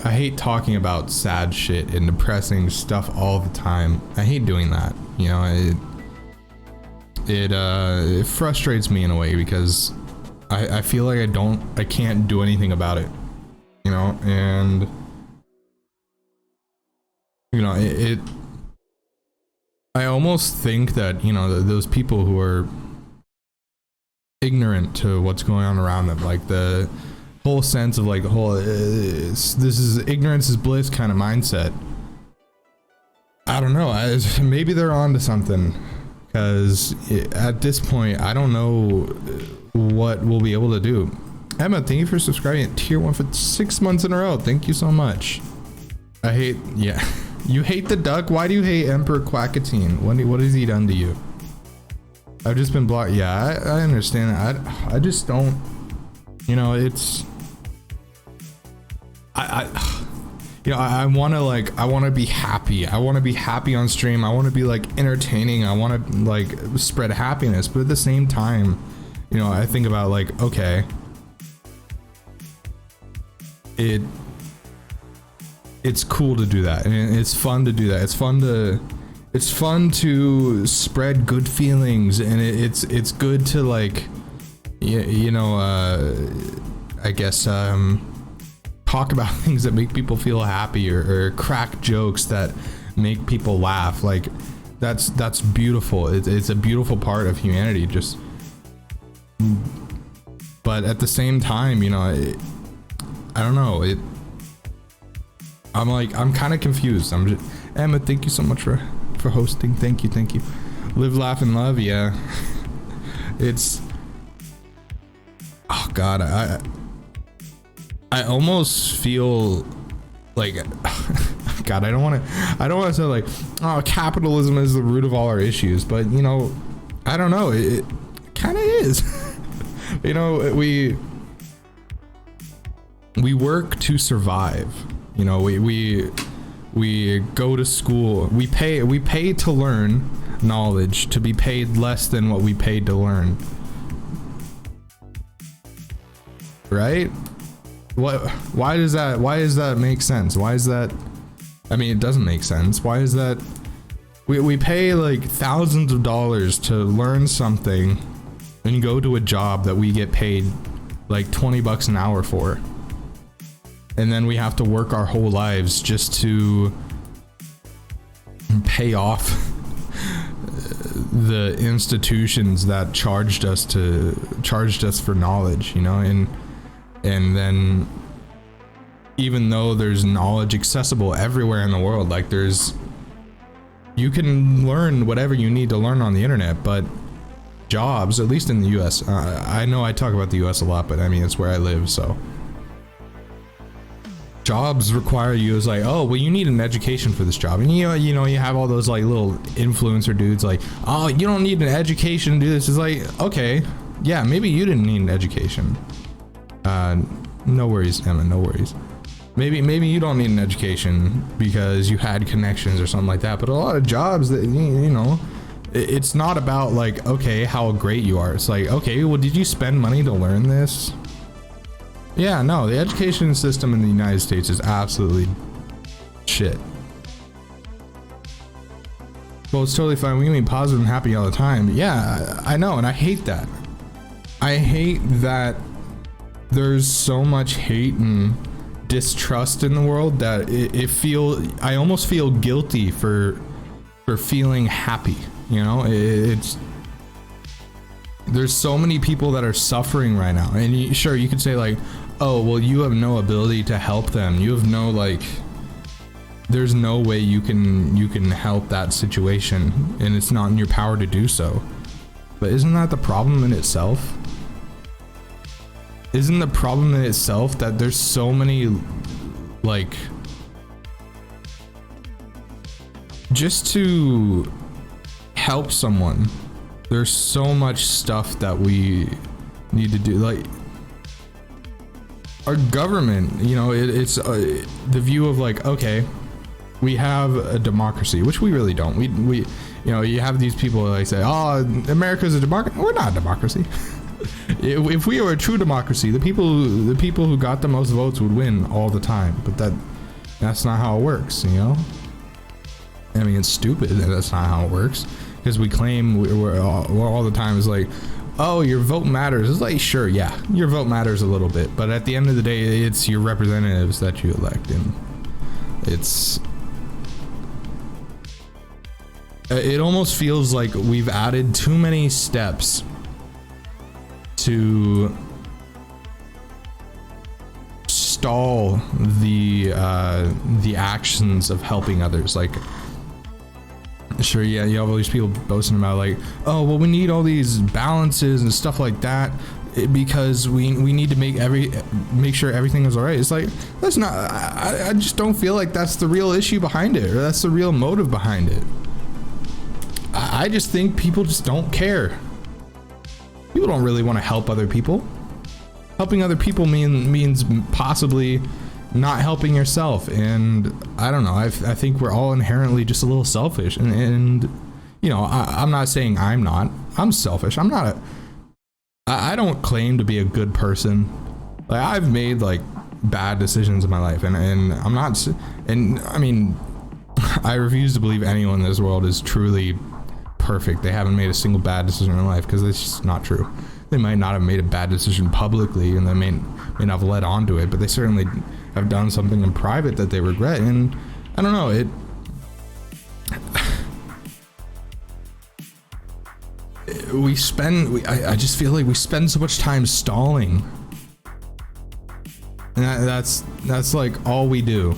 I hate talking about sad shit and depressing stuff all the time. I hate doing that. You know, it frustrates me in a way because I feel like I can't do anything about it. You know, and you know, I almost think that, you know, those people who are ignorant to what's going on around them, like the whole sense of like the whole this is ignorance is bliss kind of mindset. I don't know. Maybe they're on to something, because at this point, I don't know what we'll be able to do. Emma, thank you for subscribing at tier 1 for 6 months in a row. Thank you so much. I hate, yeah. You hate the duck? Why do you hate Emperor Quackatine? What has he done to you? I've just been blocked. Yeah, I understand that. I just don't, you know, it's, you know, I want to be happy. I want to be happy on stream. I want to be like entertaining. I want to like spread happiness. But at the same time, you know, I think about like, okay, it's cool to do that, and it's fun to do that. It's fun to spread good feelings, and it's good to like, you know, I guess talk about things that make people feel happy, or crack jokes that make people laugh. Like that's beautiful. It's a beautiful part of humanity. Just, but at the same time, you know, I don't know. I'm kind of confused. Emma, thank you so much for hosting. Thank you. Live, laugh, and love. Yeah. It's, oh God, I almost feel like, God, I don't want to say like, oh, capitalism is the root of all our issues, but you know, I don't know. It kind of is. You know, we work to survive. You know, we go to school. We pay to learn knowledge, to be paid less than what we paid to learn. Right? Why does that make sense? Why is that? I mean, it doesn't make sense. Why is that? We pay like thousands of dollars to learn something and go to a job that we get paid like $20 an hour for. And then we have to work our whole lives just to pay off the institutions that charged us for knowledge, you know, and then even though there's knowledge accessible everywhere in the world, like you can learn whatever you need to learn on the internet, but jobs, at least in the US, I know I talk about the US a lot, but I mean, it's where I live, so jobs require you as like, oh, well, you need an education for this job. And you know, you have all those like little influencer dudes like, oh, you don't need an education to do this. It's like, okay, yeah, maybe you didn't need an education. No worries, Emma, no worries. Maybe you don't need an education because you had connections or something like that. But a lot of jobs that, you know, it's not about like, okay, how great you are. It's like, okay, well, did you spend money to learn this? Yeah, no, the education system in the United States is absolutely shit. Well, it's totally fine. We can be positive and happy all the time. Yeah, I know, and I hate that. I hate that there's so much hate and distrust in the world that I almost feel guilty for feeling happy. You know, there's so many people that are suffering right now, and sure, you could say like, oh, well, you have no ability to help them. You have no, like, there's no way you can help that situation, and it's not in your power to do so. But isn't that the problem in itself? Isn't the problem in itself that there's so many, like, just to help someone, there's so much stuff that we need to do, like our government, you know, it's the view of like, okay, we have a democracy, which we really don't. We you know, you have these people that like say, oh, America's a democracy. We're not a democracy. If we were a true democracy, the people who got the most votes would win all the time. But That's not how it works, you know? I mean, it's stupid that that's not how it works, because we claim we're all the time is like, oh, your vote matters. It's like, sure, yeah, your vote matters a little bit, but at the end of the day, it's your representatives that you elect, and it almost feels like we've added too many steps to stall the actions of helping others. Like, sure, yeah, you have all these people boasting about like, oh, well, we need all these balances and stuff like that because we need to make sure everything is all right. It's like, that's not, I just don't feel like that's the real issue behind it, or that's the real motive behind it. I just think people just don't care. People don't really want to help other people. Helping other people means possibly not helping yourself, and I don't know, I think we're all inherently just a little selfish, and you know, I'm not saying I'm selfish. I don't claim to be a good person. Like, I've made like bad decisions in my life, and I'm not, and I mean, I refuse to believe anyone in this world is truly perfect. They haven't made a single bad decision in their life, because it's just not true. They might not have made a bad decision publicly, and they may not have led on to it, but they certainly have done something in private that they regret. And I don't know, I just feel like we spend so much time stalling, and that's like all we do.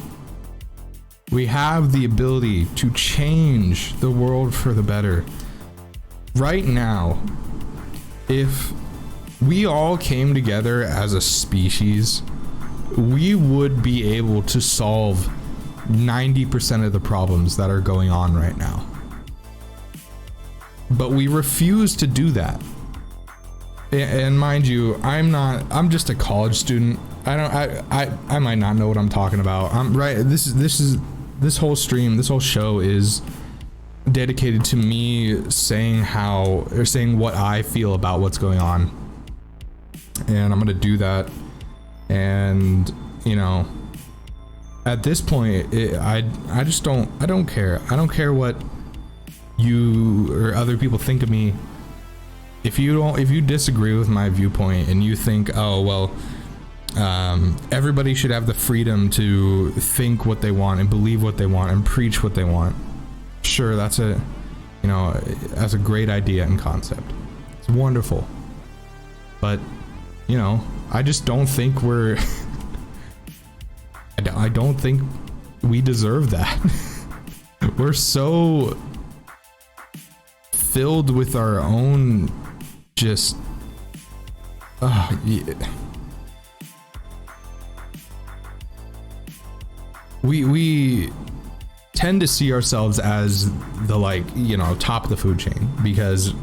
We have the ability to change the world for the better right now. If we all came together as a species, we would be able to solve 90% of the problems that are going on right now. But we refuse to do that. And mind you, I'm just a college student. I might not know what I'm talking about. This whole stream, this whole show is dedicated to me saying what I feel about what's going on. And I'm gonna do that. And you know, at this point, I don't care. I don't care what you or other people think of me. If you disagree with my viewpoint and you think, oh well, everybody should have the freedom to think what they want and believe what they want and preach what they want, sure, that's a great idea and concept. It's wonderful. But you know, I just don't think I don't think we deserve that. We're so filled with our own just yeah. We tend to see ourselves as the, like, you know, top of the food chain, because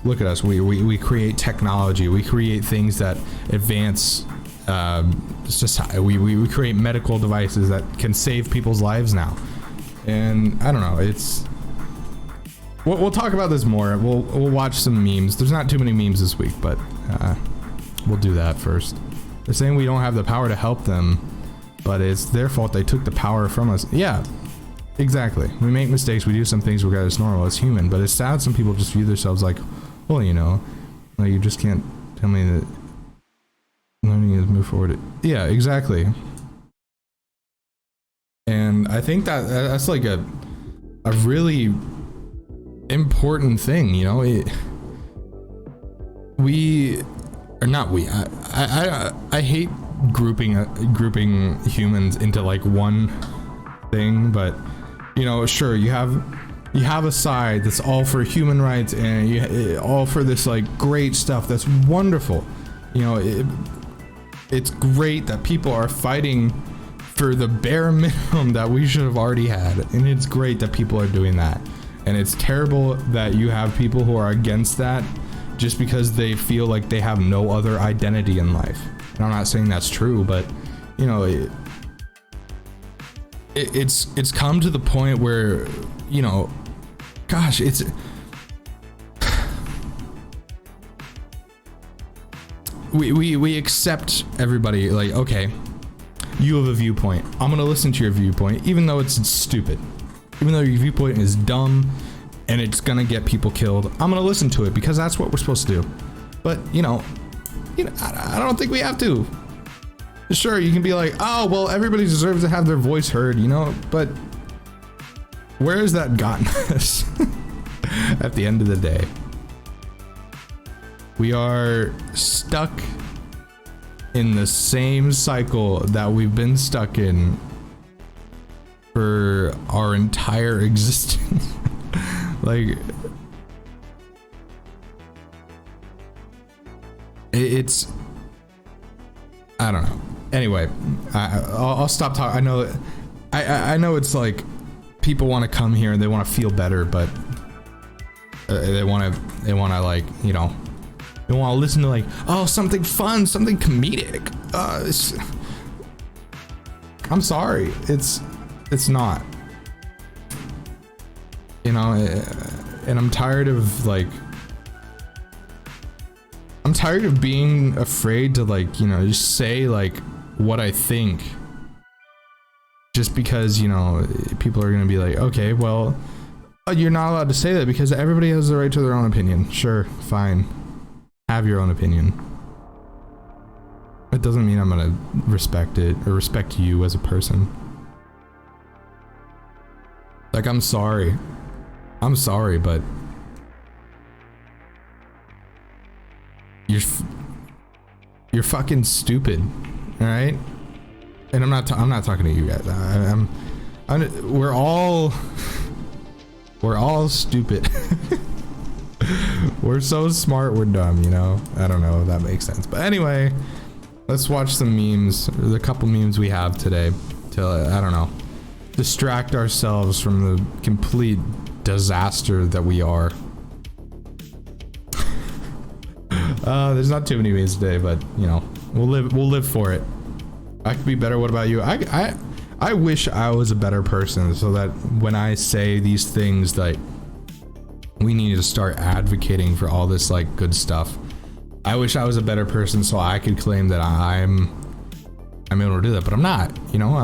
look at us, we create technology, we create things that advance society, we create medical devices that can save people's lives now. And I don't know, we'll talk about this more. We'll watch some memes. There's not too many memes this week, but we'll do that first. They're saying we don't have the power to help them, but it's their fault they took the power from us. Yeah, exactly. We make mistakes, we do some things regard as normal, it's human, but it's sad some people just view themselves like, well, you know, like, you just can't tell me that learning is move forward. Yeah, exactly. And I think that's like a really important thing, you know. I hate grouping humans into like one thing, but you know, sure, you have a side that's all for human rights and all for this like great stuff. That's wonderful. You know, it's great that people are fighting for the bare minimum that we should have already had, and it's great that people are doing that. And it's terrible that you have people who are against that just because they feel like they have no other identity in life. And I'm not saying that's true, but you know, it's come to the point where, you know, gosh, we accept everybody, like, okay, you have a viewpoint. I'm gonna listen to your viewpoint, even though it's stupid. Even though your viewpoint is dumb and it's gonna get people killed, I'm gonna listen to it because that's what we're supposed to do. But you know, I don't think we have to. Sure, you can be like, oh, well, everybody deserves to have their voice heard, you know, but where has that gotten us? At the end of the day, we are stuck in the same cycle that we've been stuck in for our entire existence. Like, it's, I don't know. Anyway, I'll stop talking. I know it's like people want to come here and they want to feel better, but they want to like, you know, they want to listen to like, oh, something fun, something comedic. I'm sorry, it's not. You know, and I'm tired of like, I'm tired of being afraid to like, you know, just say like what I think. Just because, you know, people are gonna be like, okay, well, you're not allowed to say that because everybody has the right to their own opinion. Sure, fine. Have your own opinion. It doesn't mean I'm gonna respect it or respect you as a person. Like, I'm sorry, but you're fucking stupid, all right? And I'm not talking to you guys. We're all stupid. We're so smart, we're dumb, you know? I don't know if that makes sense. But anyway, let's watch some memes. There's a couple memes we have today to, I don't know, distract ourselves from the complete disaster that we are. There's not too many memes today, but you know, we'll live for it. I could be better. What about you? I wish I was a better person so that when I say these things, like, we need to start advocating for all this like good stuff. I wish I was a better person so I could claim that I'm able to do that, but I'm not. You know,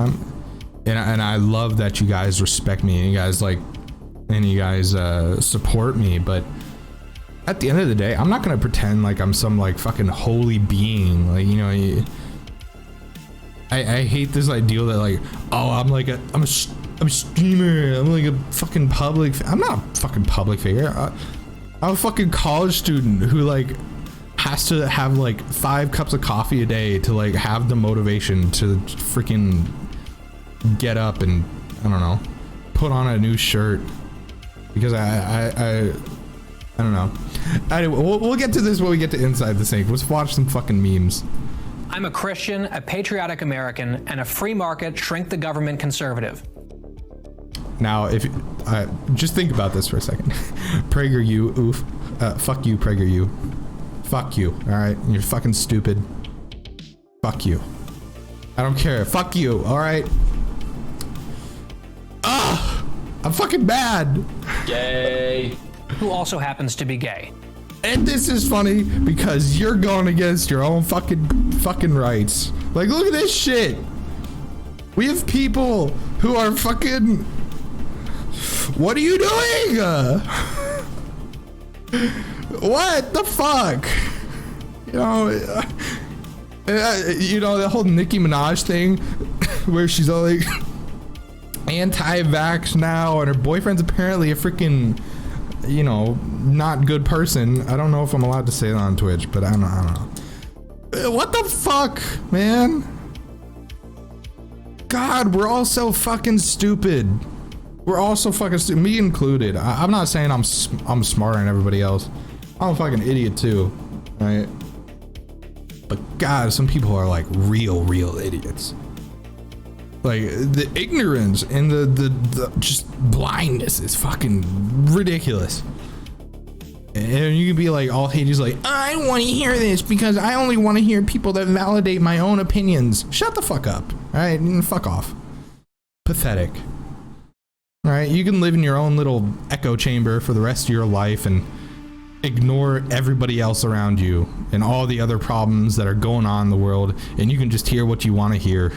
and I love that you guys respect me and you guys support me, but at the end of the day, I'm not gonna pretend like I'm some like fucking holy being. Like, you know, I hate this ideal that like, oh, I'm a streamer. I'm like a fucking I'm not a fucking public figure. I'm a fucking college student who like has to have like 5 cups of coffee a day to like have the motivation to freaking get up and, I don't know, put on a new shirt because I don't know. Anyway, we'll get to this when we get to Inside the Sink. Let's watch some fucking memes. I'm a Christian, a patriotic American, and a free market, shrink the government conservative. Now, if just think about this for a second. PragerU, oof. Fuck you, PragerU. Fuck you, alright? You're fucking stupid. Fuck you. I don't care. Fuck you, alright? Ugh! I'm fucking mad! Gay. Who also happens to be gay. And this is funny because you're going against your own fucking rights. Like, look at this shit. We have people who are fucking. What are you doing? What the fuck? You know the whole Nicki Minaj thing, where she's all like anti-vax now, and her boyfriend's apparently a freaking, you know, not good person. I don't know if I'm allowed to say that on Twitch, but I don't know. What the fuck, man? God, we're all so fucking stupid. We're all so fucking stupid, me included. I'm not saying I'm smarter than everybody else. I'm a fucking idiot too, right? But God, some people are like real idiots. Like, the ignorance and the just blindness is fucking ridiculous. And you can be like all haters, like, I don't want to hear this because I only want to hear people that validate my own opinions. Shut the fuck up, all right? Fuck off. Pathetic. All right, you can live in your own little echo chamber for the rest of your life and ignore everybody else around you and all the other problems that are going on in the world, and you can just hear what you want to hear.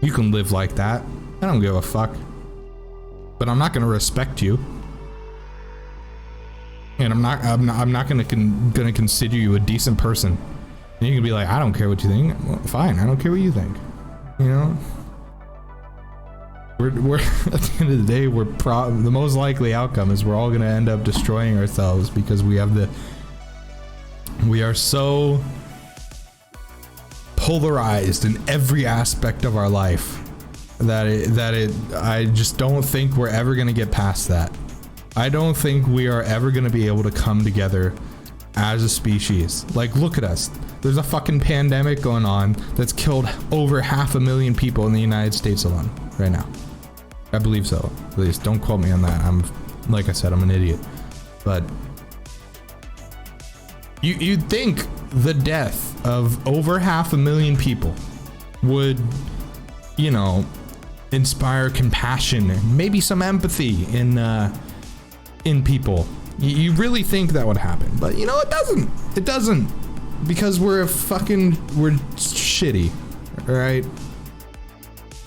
You can live like that. I don't give a fuck. But I'm not gonna respect you. And I'm not gonna consider you a decent person. And you can be like, I don't care what you think. Well, fine, I don't care what you think. You know? We're at the end of the day, the most likely outcome is we're all gonna end up destroying ourselves because we are so polarized in every aspect of our life I just don't think we're ever gonna get past that. I don't think we are ever gonna be able to come together as a species. Like, look at us. There's a fucking pandemic going on that's killed over 500,000 people in the United States alone right now. I believe so. At least, don't quote me on that. Like I said, I'm an idiot. But you'd think the death of over 500,000 people would, you know, inspire compassion, maybe some empathy in people. You really think that would happen, but you know, it doesn't. It doesn't, because we're shitty, right?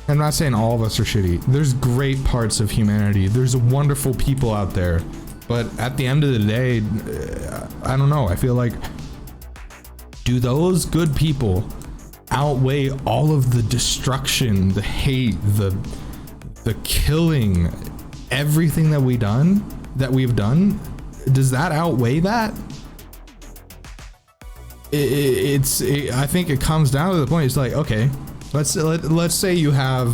I'm not saying all of us are shitty. There's great parts of humanity. There's wonderful people out there, but at the end of the day, I don't know. I feel like, do those good people outweigh all of the destruction, the hate, the killing, everything that we've done? Does that outweigh that? I think it comes down to the point. It's like, okay, let's say you have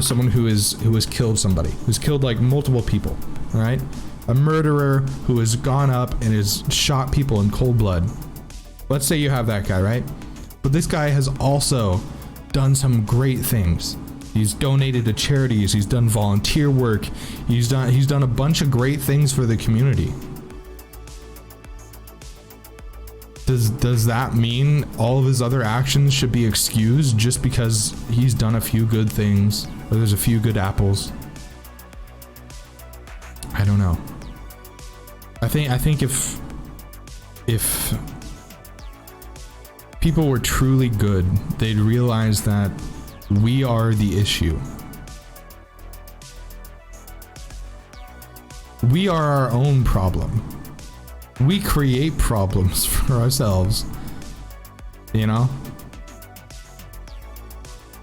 someone who has killed somebody, who's killed like multiple people, right? A murderer who has gone up and has shot people in cold blood. Let's say you have that guy, right? But this guy has also done some great things. He's donated to charities. He's done volunteer work. He's done a bunch of great things for the community. Does that mean all of his other actions should be excused just because he's done a few good things, or there's a few good apples? I don't know. I think if people were truly good, they'd realize that we are the issue. We are our own problem. We create problems for ourselves, you know?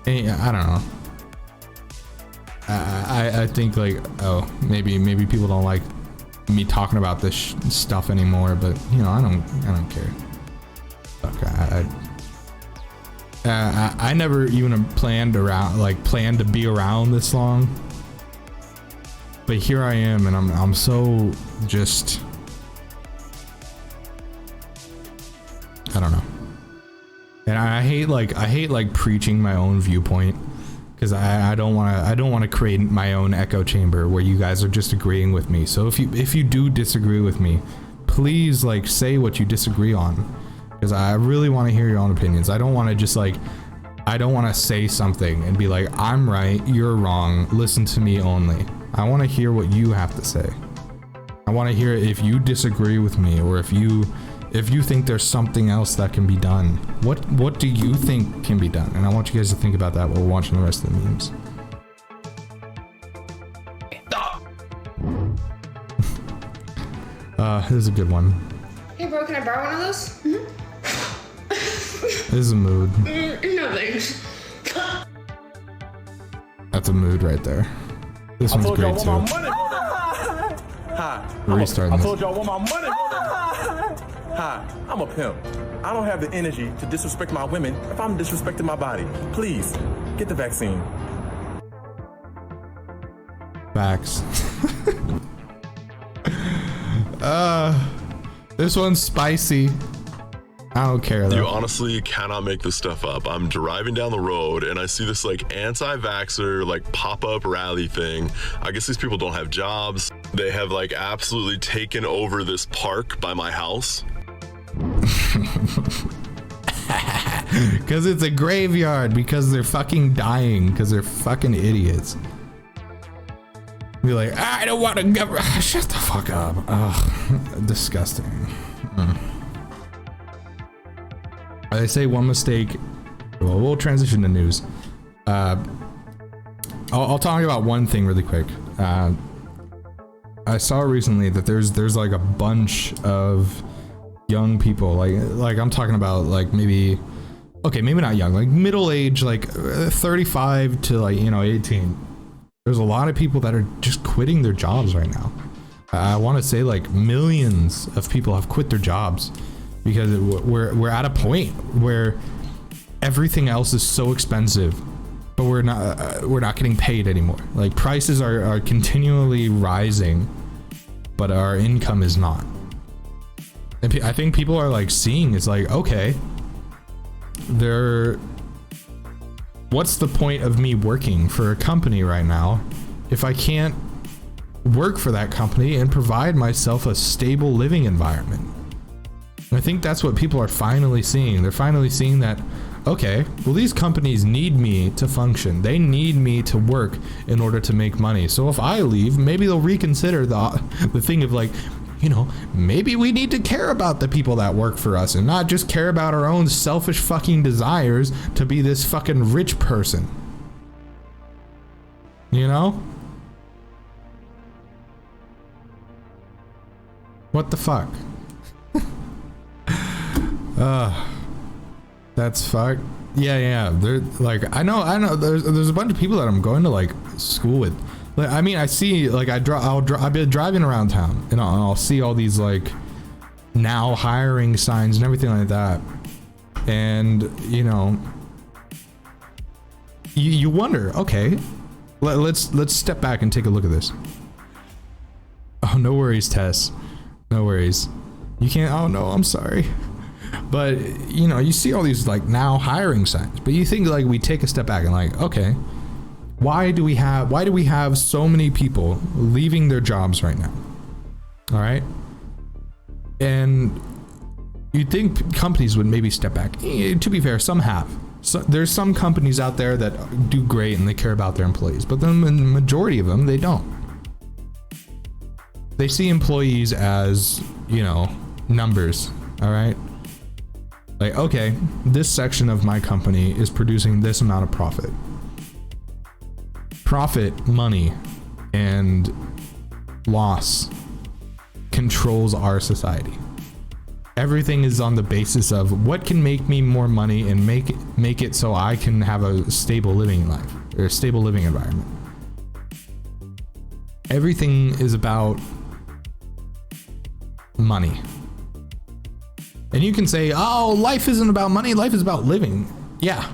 I don't know. I think like, oh, maybe people don't like me talking about this stuff anymore, but you know, I don't care. Fuck, I never even planned to be around this long, but here I am, and I'm so just, I don't know. And I hate preaching my own viewpoint, because I don't want to create my own echo chamber where you guys are just agreeing with me. So if you do disagree with me, please like say what you disagree on, because I really want to hear your own opinions. I don't want to say something and be like, I'm right, you're wrong, listen to me only. I want to hear what you have to say. I want to hear if you disagree with me, or if you think there's something else that can be done. What do you think can be done? And I want you guys to think about that while we're watching the rest of the memes. This is a good one. Hey bro, can I borrow one of those? Mm-hmm. This is a mood. No thanks. That's a mood right there. This one's great too. Restarting I told y'all I want my money. Hi, I'm a pimp. I don't have the energy to disrespect my women if I'm disrespecting my body. Please, get the vaccine. Facts. This one's spicy. I don't care though. You honestly cannot make this stuff up. I'm driving down the road and I see this like anti-vaxxer like pop-up rally thing. I guess these people don't have jobs. They have like absolutely taken over this park by my house. Because it's a graveyard, because they're fucking dying, because they're fucking idiots. Be like, I don't want to go. Shut the fuck up. Ugh, disgusting. They say one mistake. Well, we'll transition to news. I'll talk about one thing really quick. I saw recently that there's like a bunch of young people, like I'm talking about like maybe not young, like middle age, like 35 to like 18. There's a lot of people that are just quitting their jobs right now. I want to say like millions of people have quit their jobs because we're at a point where everything else is so expensive, but we're not getting paid anymore. Like prices are continually rising, but our income is not. And I think people are like seeing it's like, okay, what's the point of me working for a company right now if I can't work for that company and provide myself a stable living environment? And I think that's what people are finally seeing. They're finally seeing that, okay, well, these companies need me to function. They need me to work in order to make money. So if I leave, maybe they'll reconsider the thing of like, maybe we need to care about the people that work for us and not just care about our own selfish fucking desires to be this fucking rich person. What the fuck? That's fucked. Yeah. They're like, I know. There's a bunch of people that I'm going to like school with. Like, I mean, I see like I've been driving around town and I'll see all these like now hiring signs and everything like that, and you wonder, okay, let's step back and take a look at this. Oh, no worries, Tess. No worries. You can't. Oh no, I'm sorry. But you see all these like now hiring signs, but you think like we take a step back and like, okay, why do we have so many people leaving their jobs right now? All right. And you'd think companies would maybe step back. To be fair, some have. So there's some companies out there that do great and they care about their employees, but then the majority of them, they don't. They see employees as, numbers. All right. Like, okay, this section of my company is producing this amount of profit. Profit, money, and loss controls our society. Everything is on the basis of what can make me more money and make it so I can have a stable living life or a stable living environment. Everything is about money. And you can say, oh, life isn't about money, life is about living. Yeah,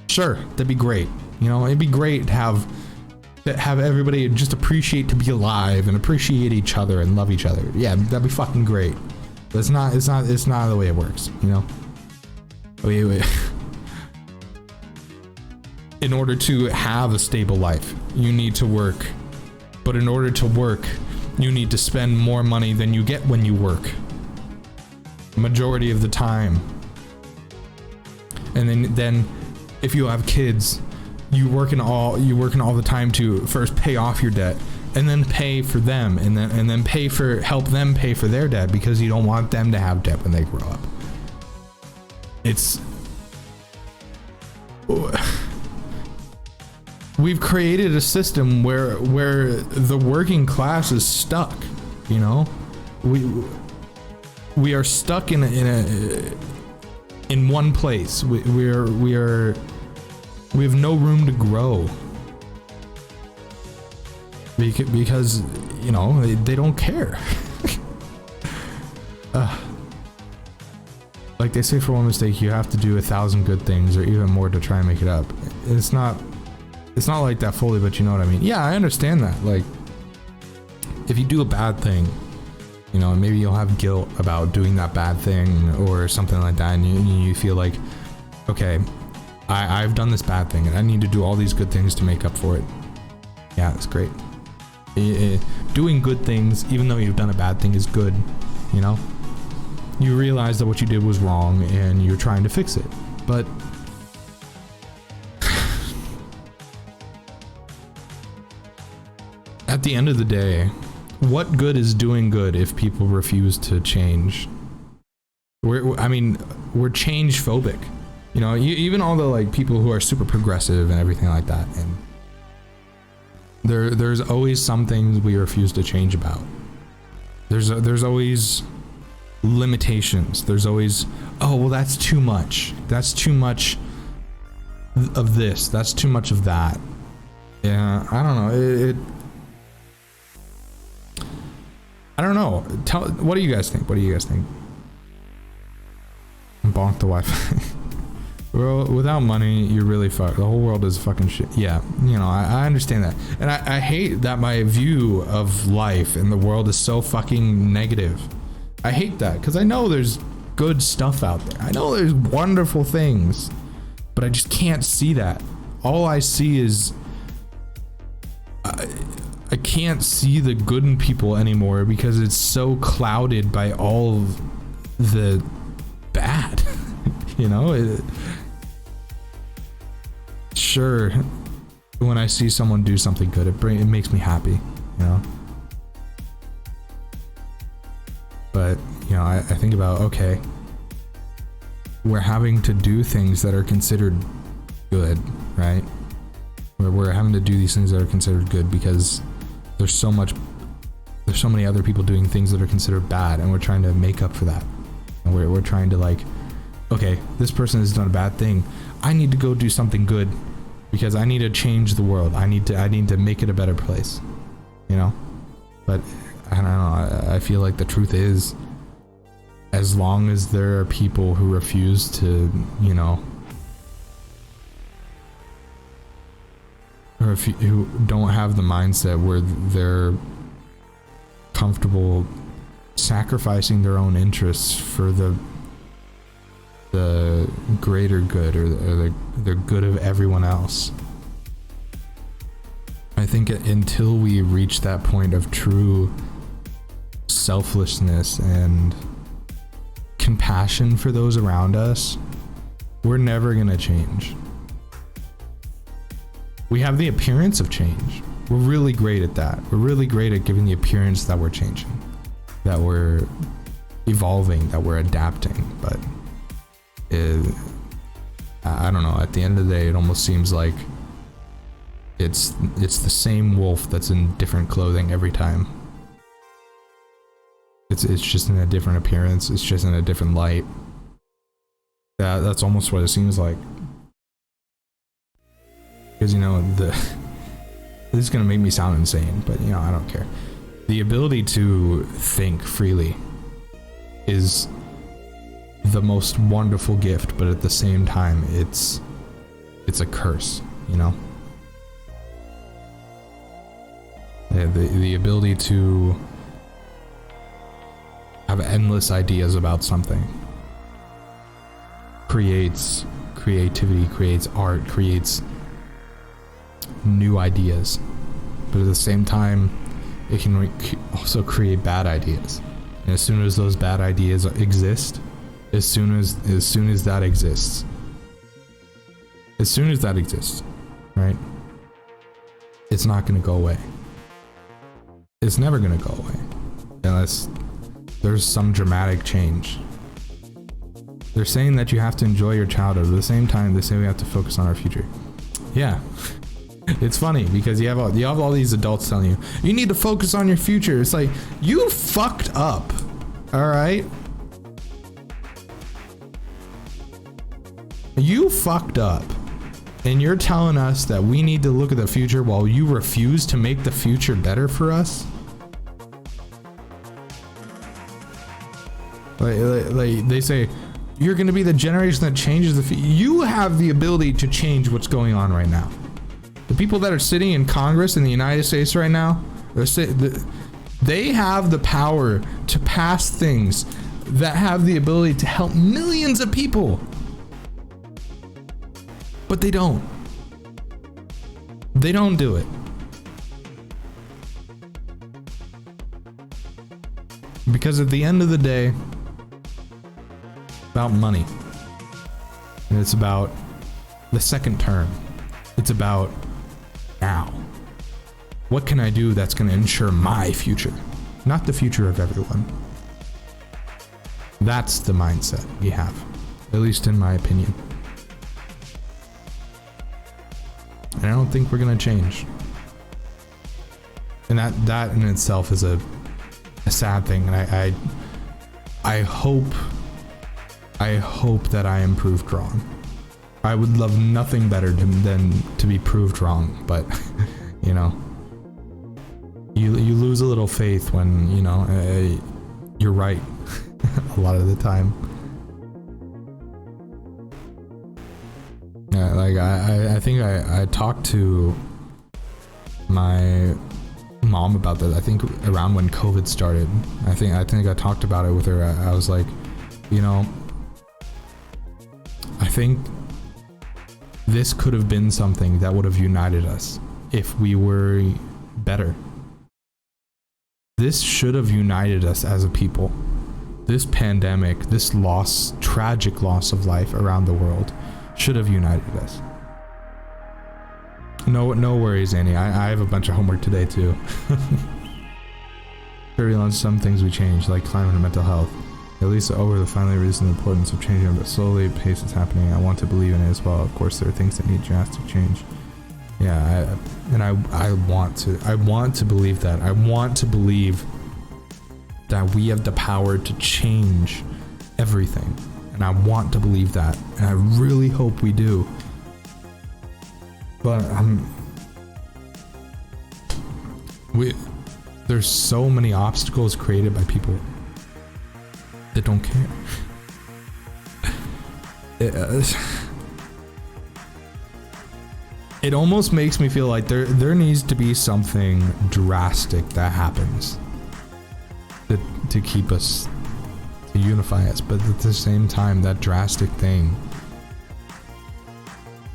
sure, that'd be great. It'd be great to have everybody just appreciate to be alive and appreciate each other and love each other. Yeah, that'd be fucking great. But it's not the way it works, Wait. In order to have a stable life, you need to work. But in order to work, you need to spend more money than you get when you work. Majority of the time. And then if you have kids, you're working all the time to first pay off your debt and then pay for them and then help them pay for their debt because you don't want them to have debt when they grow up. We've created a system where the working class is stuck, we are stuck in one place. We have no room to grow because they don't care. Like they say, for one mistake you have to do 1,000 good things or even more to try and make it up. It's not like that fully, but you know what I mean. Yeah, I understand that. Like if you do a bad thing, maybe you'll have guilt about doing that bad thing or something like that, and you feel like, okay, I've done this bad thing and I need to do all these good things to make up for it. Yeah, that's great. Doing good things, even though you've done a bad thing, is good. You realize that what you did was wrong and you're trying to fix it. But at the end of the day, what good is doing good if people refuse to change? We're change phobic. You know, even all the like people who are super progressive and everything like that, and there's always some things we refuse to change about. There's always limitations. There's always, oh well, that's too much. That's too much of this. That's too much of that. Yeah, I don't know. I don't know. What do you guys think? What do you guys think? Bonk the Wi-Fi. Well, without money, you're really fucked. The whole world is fucking shit. Yeah, you know, I understand that. And I hate that my view of life and the world is so fucking negative. I hate that because I know there's good stuff out there. I know there's wonderful things, but I just can't see that. All I see is I can't see the good in people anymore because it's so clouded by all of the bad. You know, sure, when I see someone do something good, it makes me happy, you know. But, you know, I think about, okay, we're having to do things that are considered good, right? We're having to do these things that are considered good because there's so many other people doing things that are considered bad, and we're trying to make up for that. And we're trying to like, okay, this person has done a bad thing. I need to go do something good because I need to change the world. I need to make it a better place, you know? But I don't know. I feel like the truth is, as long as there are people who refuse to, you know, or who don't have the mindset where they're comfortable sacrificing their own interests for the greater good or the good of everyone else. I think until we reach that point of true selflessness and compassion for those around us, we're never gonna change. We have the appearance of change. We're really great at that. We're really great at giving the appearance that we're changing, that we're evolving, that we're adapting, but I don't know, at the end of the day it almost seems like it's the same wolf that's in different clothing every time. It's just in a different appearance, it's just in a different light. That's almost what it seems like. Because, you know, this is gonna make me sound insane, but you know, I don't care. The ability to think freely is the most wonderful gift, but at the same time it's a curse, you know. The ability to have endless ideas about something creates creativity, creates art, creates new ideas, but at the same time it can also create bad ideas. And as soon as those bad ideas exist, as soon as that exists, right, it's not going to go away. It's never going to go away unless there's some dramatic change. They're saying that you have to enjoy your childhood, but at the same time they say we have to focus on our future. Yeah. It's funny because you have all these adults telling you, you need to focus on your future. It's like, you fucked up. All right? You fucked up. And you're telling us that we need to look at the future while you refuse to make the future better for us? Like they say, you're going to be the generation that changes the future. You have the ability to change what's going on right now. The people that are sitting in Congress in the United States right now, they have the power to pass things that have the ability to help millions of people. But they don't. They don't do it. Because at the end of the day, it's about money. And it's about the second term. It's about now. What can I do that's going to ensure my future, not the future of everyone? That's the mindset we have, at least in my opinion. And I don't think we're gonna change. And that in itself is a sad thing. And I hope that I am proved wrong. I would love nothing better than to be proved wrong, but you know, you lose a little faith when, you know, you're right a lot of the time. Yeah, like I think I talked to my mom about that. I think around when COVID started. I think I talked about it with her. I was like, you know, I think this could have been something that would have united us if we were better. This should have united us as a people. This pandemic, this loss, tragic loss of life around the world should have united us. No worries, Annie. I have a bunch of homework today too. Turbulence, some things we change, like climate and mental health. At least over the finally reason the importance of changing, but slowly pace is happening. I want to believe in it as well. Of course, there are things that need drastic change. Yeah, I want to believe that. I want to believe that we have the power to change everything. And I want to believe that. And I really hope we do. But there's so many obstacles created by people that don't care. It almost makes me feel like there needs to be something drastic that happens to keep us, to unify us, but at the same time, that drastic thing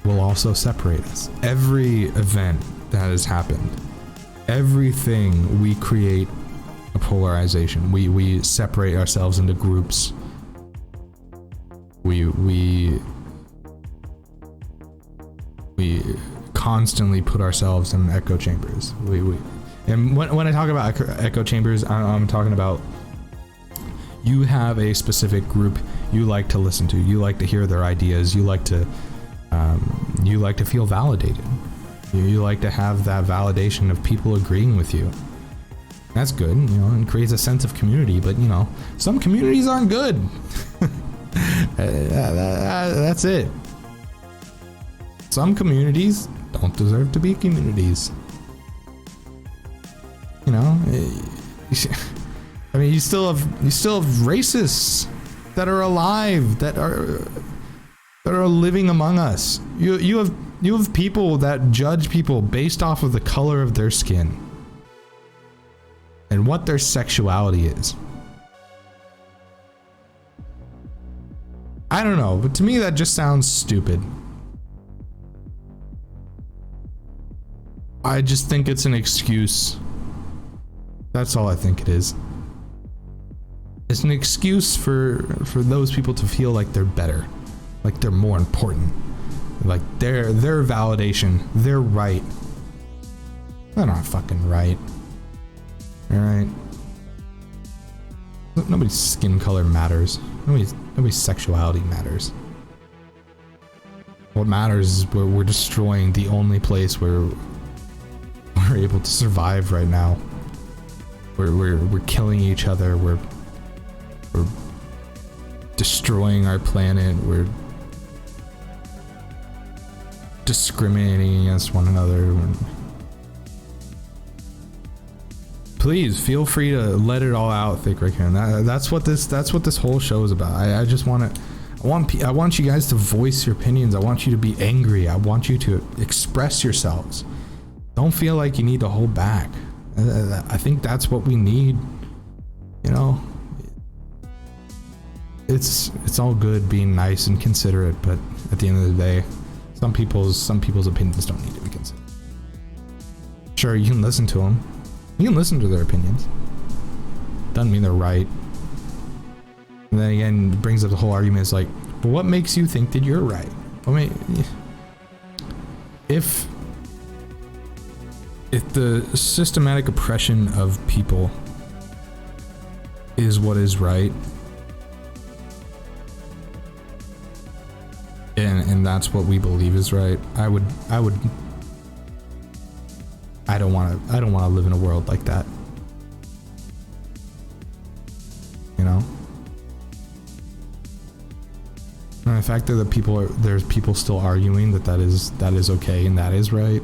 will also separate us. Every event that has happened, everything we create a polarization. We separate ourselves into groups. We constantly put ourselves in echo chambers. And when I talk about echo chambers, I'm talking about you have a specific group you like to listen to. You like to hear their ideas. You like to feel validated. You like to have that validation of people agreeing with you. That's good, you know, and creates a sense of community. But you know, some communities aren't good. That's it. Some communities don't deserve to be communities. You know, I mean, you still have racists that are alive, that are living among us. You have people that judge people based off of the color of their skin and what their sexuality is. I don't know, but to me that just sounds stupid. I just think it's an excuse. That's all I think it is. It's an excuse for those people to feel like they're better, like they're more important, like their validation, they're right. They're not fucking right. All right. Nobody's skin color matters. Nobody's sexuality matters. What matters is we're destroying the only place where we're able to survive right now. We're killing each other. We're destroying our planet. We're discriminating against one another. Please feel free to let it all out, Thick Rick. That's what this whole show is about. I want you guys to voice your opinions. I want you to be angry. I want you to express yourselves. Don't feel like you need to hold back. I think that's what we need. You know, it's all good being nice and considerate, but at the end of the day, some people's opinions don't need to be considered. Sure, you can listen to them. You can listen to their opinions. Doesn't mean they're right. And then again, it brings up the whole argument. It's like, well, what makes you think that you're right? I mean, if the systematic oppression of people is what is right, and that's what we believe is right, I would I don't want to live in a world like that. You know? And the fact that there's people still arguing that is okay and that is right.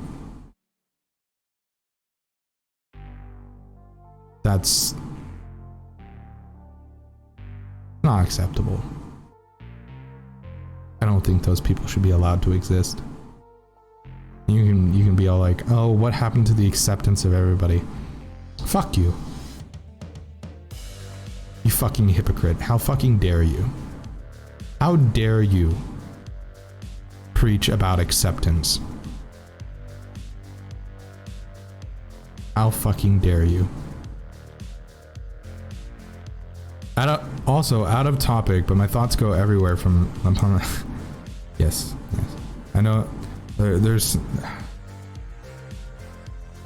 That's not acceptable. I don't think those people should be allowed to exist. You can be all like, oh, what happened to the acceptance of everybody? Fuck you. You fucking hypocrite. How fucking dare you? How dare you preach about acceptance? How fucking dare you? Also out of topic, but my thoughts go everywhere from yes. I know there's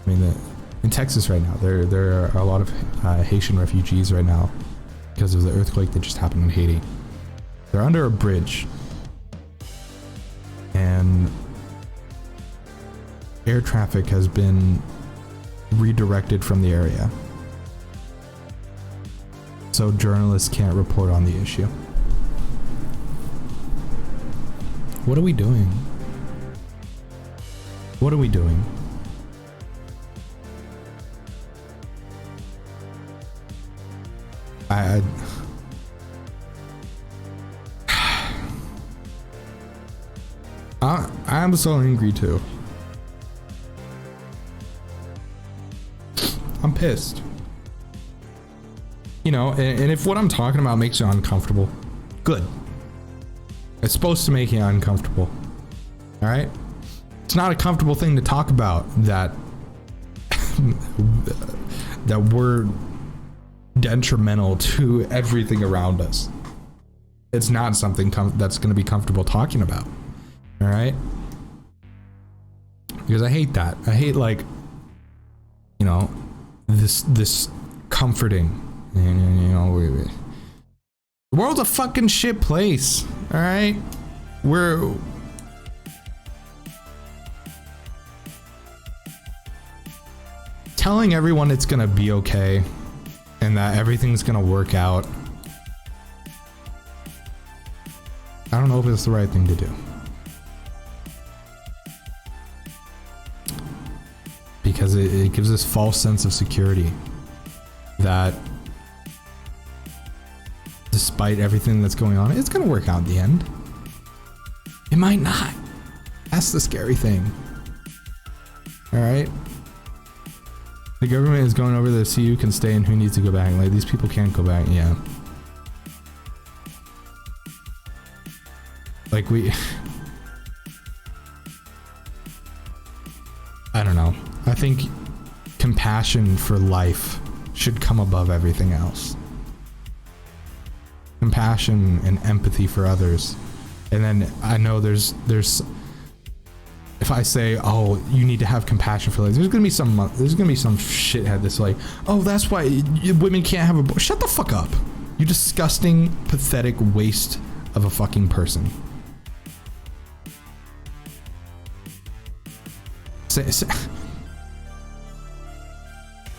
in Texas right now, there are a lot of Haitian refugees right now because of the earthquake that just happened in Haiti. They're under a bridge and air traffic has been redirected from the area, so journalists can't report on the issue. What are we doing? What are we doing? I'm so angry too. I'm pissed. You know, and if what I'm talking about makes you uncomfortable, good. It's supposed to make you uncomfortable. All right? It's not a comfortable thing to talk about that that we're detrimental to everything around us. It's not something that's going to be comfortable talking about. All right? Because I hate that. I hate, like, you know, this comforting. And, you know, the world's a fucking shit place. All right? We're telling everyone it's gonna be okay and that everything's gonna work out. I don't know if it's the right thing to do. Because it gives this false sense of security that despite everything that's going on, it's gonna work out in the end. It might not. That's the scary thing. All right? The government is going over to see who can stay and who needs to go back. Like, these people can't go back. Yeah. Like, I don't know. I think compassion for life should come above everything else. Compassion and empathy for others. And then I know there's if I say, oh, you need to have compassion for life, there's gonna be some shithead that's like, oh, that's why women can't have a shut the fuck up, you disgusting, pathetic waste of a fucking person.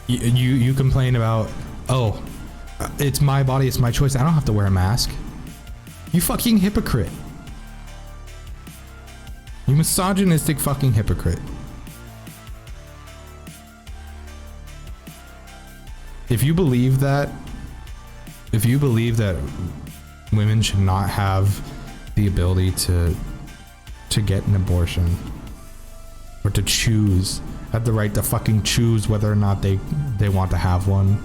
You complain about, oh, it's my body, it's my choice, I don't have to wear a mask. You fucking hypocrite. You misogynistic fucking hypocrite. If you believe that women should not have the ability to get an abortion or to choose, have the right to fucking choose whether or not they want to have one.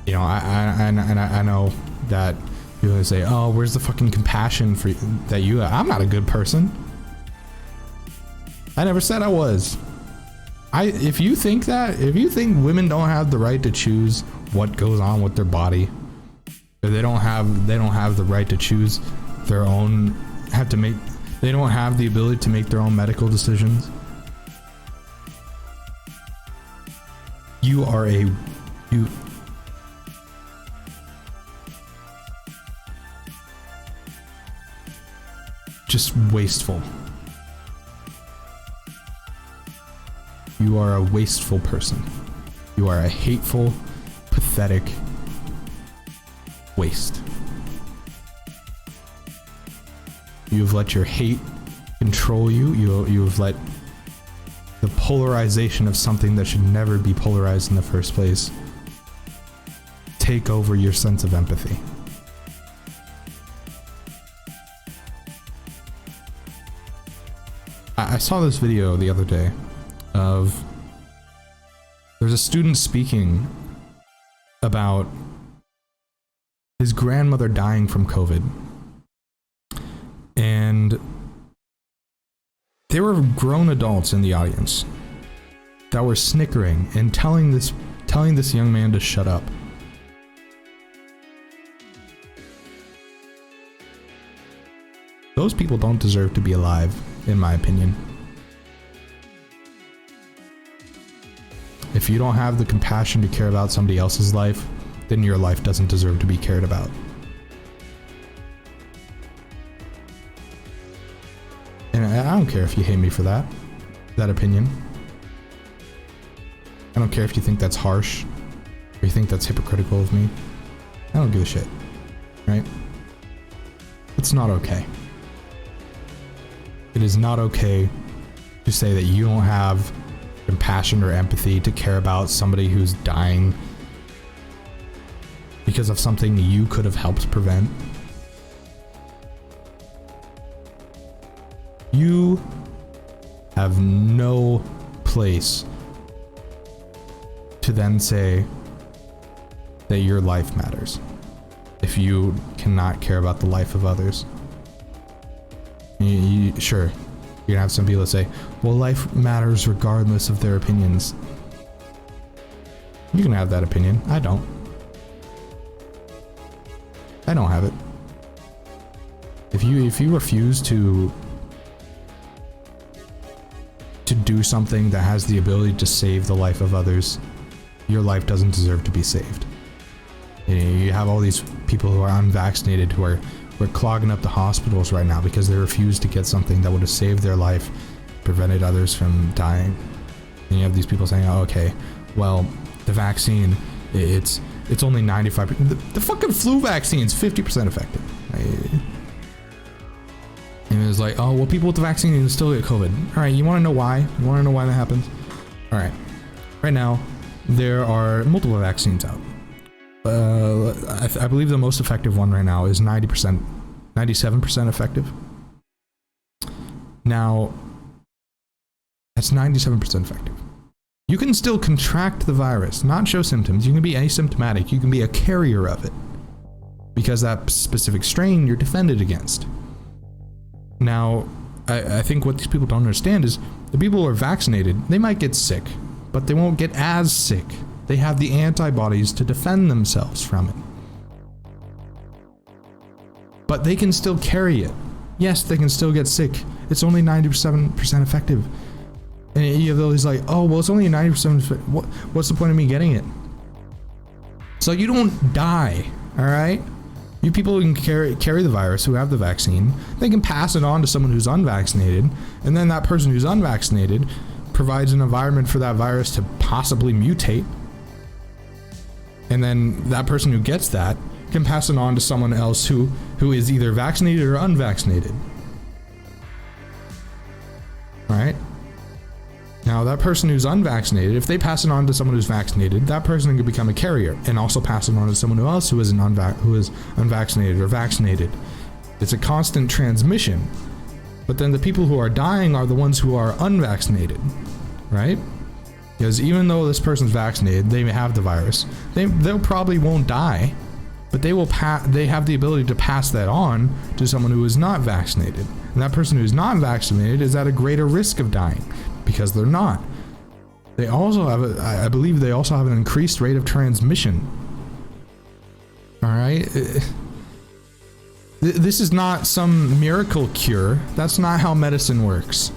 You know, I know that you're gonna say, oh, where's the fucking compassion for that you have? I'm not a good person. I never said I was. If you think women don't have the right to choose what goes on with their body, or they don't have the right to choose their own, they don't have the ability to make their own medical decisions, you just wasteful. You are a wasteful person. You are a hateful, pathetic waste. You've let your hate control you. You've let the polarization of something that should never be polarized in the first place take over your sense of empathy. I saw this video the other day of there's a student speaking about his grandmother dying from COVID, and there were grown adults in the audience that were snickering and telling this young man to shut up. Those people don't deserve to be alive, in my opinion. If you don't have the compassion to care about somebody else's life, then your life doesn't deserve to be cared about. And I don't care if you hate me for that opinion. I don't care if you think that's harsh, or you think that's hypocritical of me. I don't give a shit, right? It's not okay. It is not okay to say that you don't have compassion or empathy to care about somebody who's dying because of something you could have helped prevent. You have no place to then say that your life matters if you cannot care about the life of others. Sure, you're gonna have some people that say, well, life matters regardless of their opinions. You can have that opinion. I don't have it. If you refuse to do something that has the ability to save the life of others, your life doesn't deserve to be saved. You have all these people who are unvaccinated who are clogging up the hospitals right now because they refuse to get something that would have saved their life, prevented others from dying. And you have these people saying, oh, okay, well, the vaccine, it's only 95%. The fucking flu vaccine's 50% effective. And it's like, oh, well, people with the vaccine can still get COVID. All right, you want to know why? You want to know why that happens? All right. Right now, there are multiple vaccines out. I believe the most effective one right now is 97% effective. Now, that's 97% effective. You can still contract the virus, not show symptoms. You can be asymptomatic. You can be a carrier of it because that specific strain you're defended against. Now, I think what these people don't understand is the people who are vaccinated, they might get sick, but they won't get as sick. They have the antibodies to defend themselves from it. But they can still carry it. Yes, they can still get sick. It's only 97% effective. And you have those like, oh, well, it's only 90%. What's the point of me getting it? So you don't die, all right? You people who can carry the virus, who have the vaccine, they can pass it on to someone who's unvaccinated, and then that person who's unvaccinated provides an environment for that virus to possibly mutate. And then that person who gets that can pass it on to someone else who is either vaccinated or unvaccinated. All right? Now, that person who's unvaccinated, if they pass it on to someone who's vaccinated, that person can become a carrier and also pass it on to someone else who is unvaccinated or vaccinated. It's a constant transmission. But then the people who are dying are the ones who are unvaccinated, right? Because even though this person's vaccinated, they may have the virus. They'll probably won't die, but they have the ability to pass that on to someone who is not vaccinated. And that person who's not vaccinated is at a greater risk of dying because they're not. They also have I believe they also have an increased rate of transmission. All right? This is not some miracle cure. That's not how medicine works.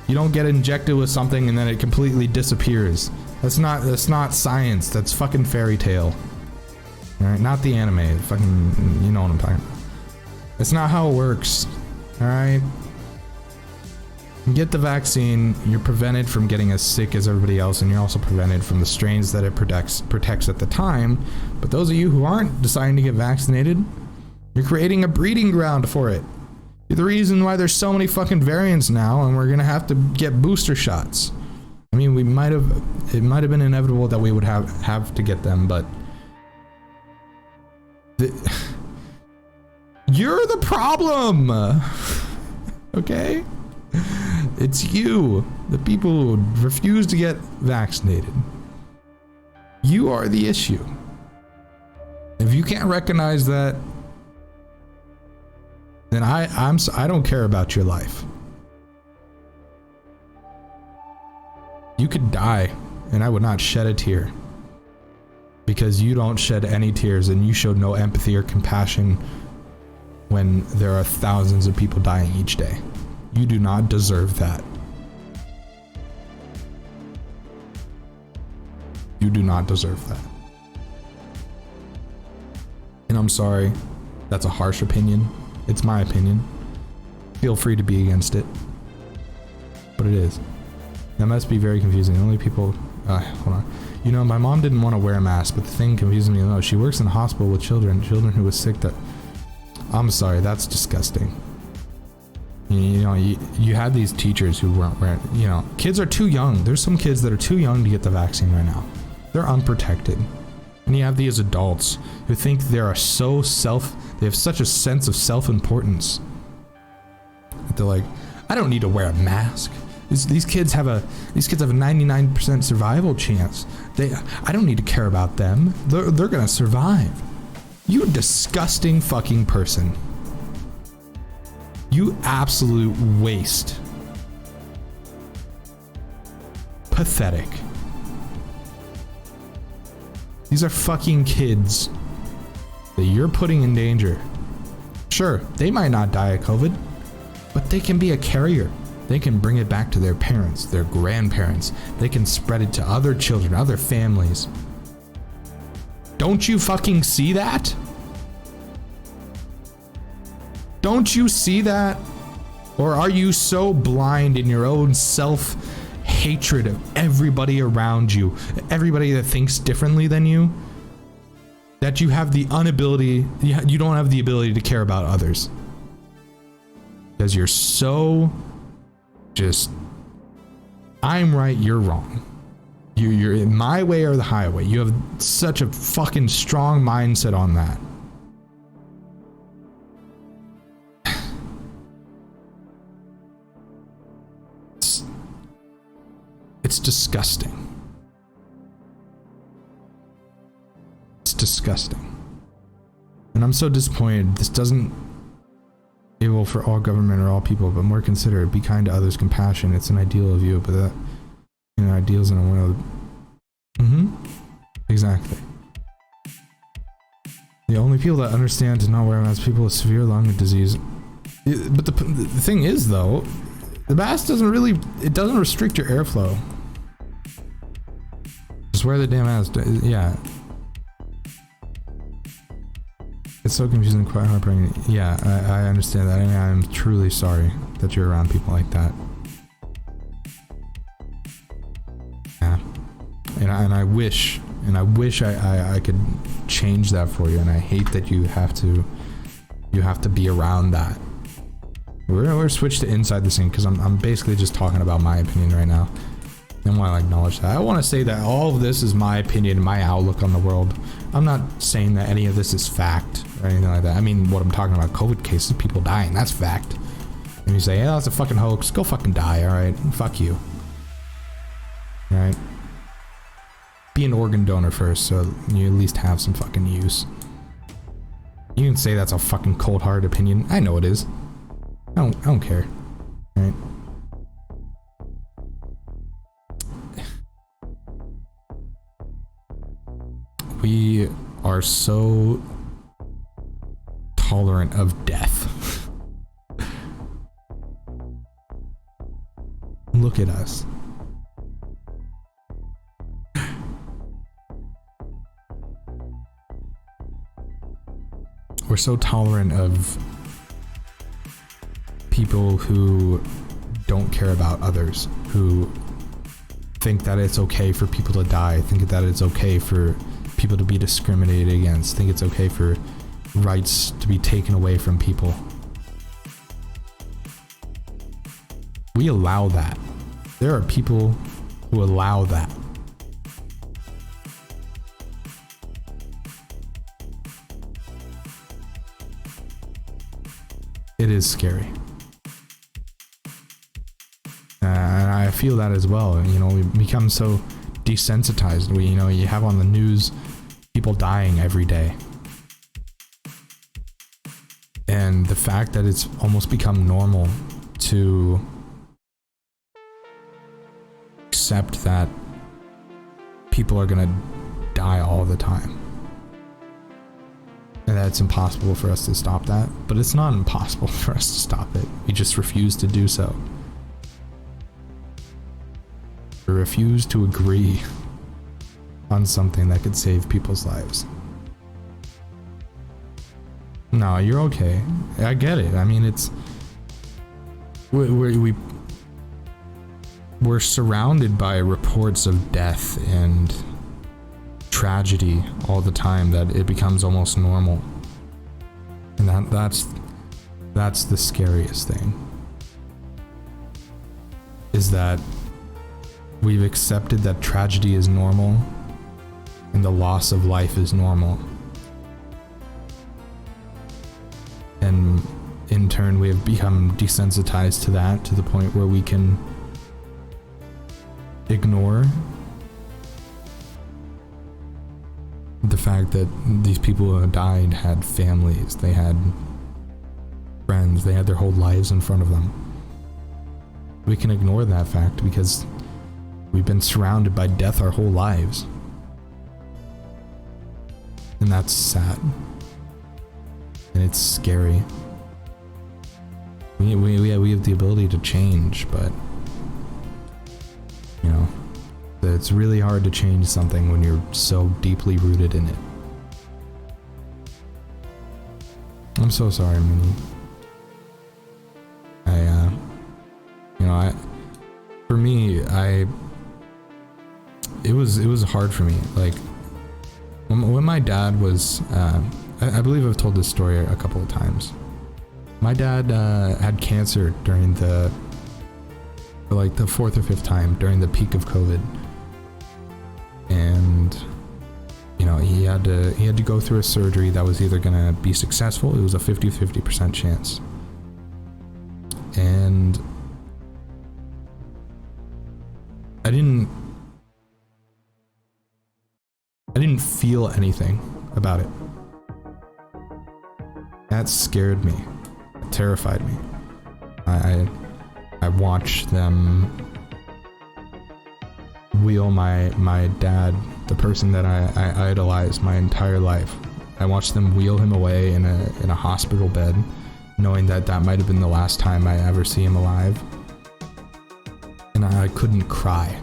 You don't get injected with something and then it completely disappears. That's not science. That's fucking fairy tale. All right, not the anime. Fucking, you know what I'm talking about. That's not how it works. All right. You get the vaccine, you're prevented from getting as sick as everybody else, and you're also prevented from the strains that it protects at the time. But those of you who aren't deciding to get vaccinated, you're creating a breeding ground for it. You're the reason why there's so many fucking variants now, and we're gonna have to get booster shots. I mean, it might have been inevitable that we would have to get them, but you're the problem. Okay? It's you, the people who refuse to get vaccinated. You are the issue. If you can't recognize that, then I don't care about your life. You could die, and I would not shed a tear, because you don't shed any tears, and you showed no empathy or compassion when there are thousands of people dying each day. You do not deserve that. You do not deserve that. And I'm sorry, that's a harsh opinion. It's my opinion. Feel free to be against it. But it is. That must be very confusing. Only people... hold on. You know, my mom didn't want to wear a mask, but the thing confusing me the most, she works in a hospital with children who was sick that... I'm sorry, that's disgusting. You know, you had these teachers who weren't wearing... You know, kids are too young. There's some kids that are too young to get the vaccine right now. They're unprotected. And you have these adults who think they are so they have such a sense of self-importance. They're like, I don't need to wear a mask. These kids have a 99% survival chance. I don't need to care about them. They're gonna survive. You a disgusting fucking person. You absolute waste. Pathetic. These are fucking kids that you're putting in danger. Sure, they might not die of COVID, but they can be a carrier. They can bring it back to their parents, their grandparents. They can spread it to other children, other families. Don't you fucking see that? Don't you see that? Or are you so blind in your own self-hatred of everybody around you, everybody that thinks differently than you, that you have the inability, you don't have the ability to care about others? Because you're so just, I'm right, you're wrong. You're in my way or the highway. You have such a fucking strong mindset on that. It's disgusting. It's disgusting. And I'm so disappointed. This doesn't evil for all government or all people, but more considerate, be kind to others, compassion. It's an ideal of you, but that, you know, ideals in a world. Exactly. The only people that understand to not wear masks, people with severe lung disease. But the thing is, though, the mask doesn't really, it doesn't restrict your airflow. Just wear the damn mask. Yeah. It's so confusing and quite heartbreaking. Yeah, I understand that. I mean, I'm truly sorry that you're around people like that. Yeah. And I wish I could change that for you, and I hate that you have to be around that. We're switched to inside the scene, because I'm basically just talking about my opinion right now. I want to acknowledge that. I want to say that all of this is my opinion, my outlook on the world. I'm not saying that any of this is fact or anything like that. I mean, what I'm talking about, COVID cases, people dying, that's fact. And you say, yeah, that's a fucking hoax, go fucking die, alright? Fuck you. Alright? Be an organ donor first, so you at least have some fucking use. You can say that's a fucking cold-hearted opinion. I know it is. I don't care. Alright? We are so tolerant of death. Look at us. We're so tolerant of people who don't care about others, who think that it's okay for people to die, think that it's okay for people to be discriminated against, think it's okay for rights to be taken away from people. We allow that. There are people who allow that. It is scary. And I feel that as well. You know, we become so desensitized. You have on the news people dying every day. And the fact that it's almost become normal to accept that people are gonna die all the time. And that it's impossible for us to stop that. But it's not impossible for us to stop it. We just refuse to do so. We refuse to agree on something that could save people's lives. No, you're okay. I get it. I mean, it's... We're surrounded by reports of death and tragedy all the time that it becomes almost normal. And that's the scariest thing. Is that we've accepted that tragedy is normal and the loss of life is normal. And in turn, we have become desensitized to that, to the point where we can ignore the fact that these people who died had families, they had friends, they had their whole lives in front of them. We can ignore that fact because we've been surrounded by death our whole lives. And that's sad. And it's scary. We have the ability to change, but you know, it's really hard to change something when you're so deeply rooted in it. I'm so sorry, Minnie. For me, it was hard for me. Like, when my dad was, I believe I've told this story a couple of times. My dad had cancer during the fourth or fifth time during the peak of COVID, and you know, he had to go through a surgery that was either gonna be successful. It was a 50% chance, and I didn't feel anything about it. That scared me. It terrified me. I watched them wheel my dad, the person that I idolized my entire life. I watched them wheel him away in a hospital bed, knowing that might have been the last time I ever see him alive. And I couldn't cry.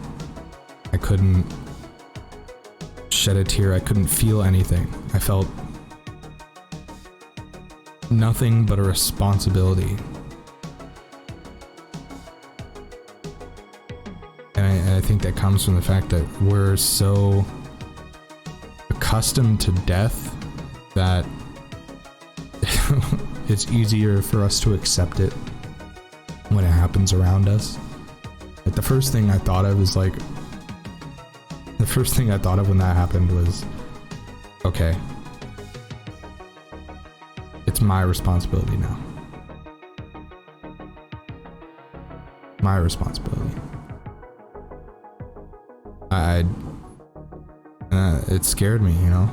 I couldn't shed a tear. I couldn't feel anything. I felt nothing but a responsibility. And I think that comes from the fact that we're so accustomed to death that it's easier for us to accept it when it happens around us. Like, the first thing I thought of when that happened was, okay, it's my responsibility now. My responsibility. It scared me, you know,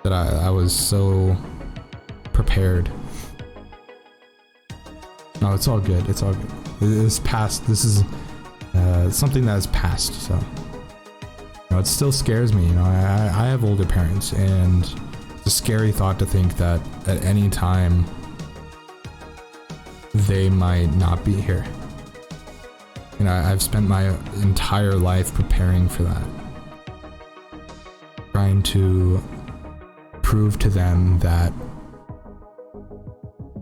that I was so prepared. No, it's all good. It's all good. It's past. This is something that has passed. So, you know, it still scares me. You know, I have older parents, and it's a scary thought to think that at any time they might not be here. You know, I've spent my entire life preparing for that, trying to prove to them that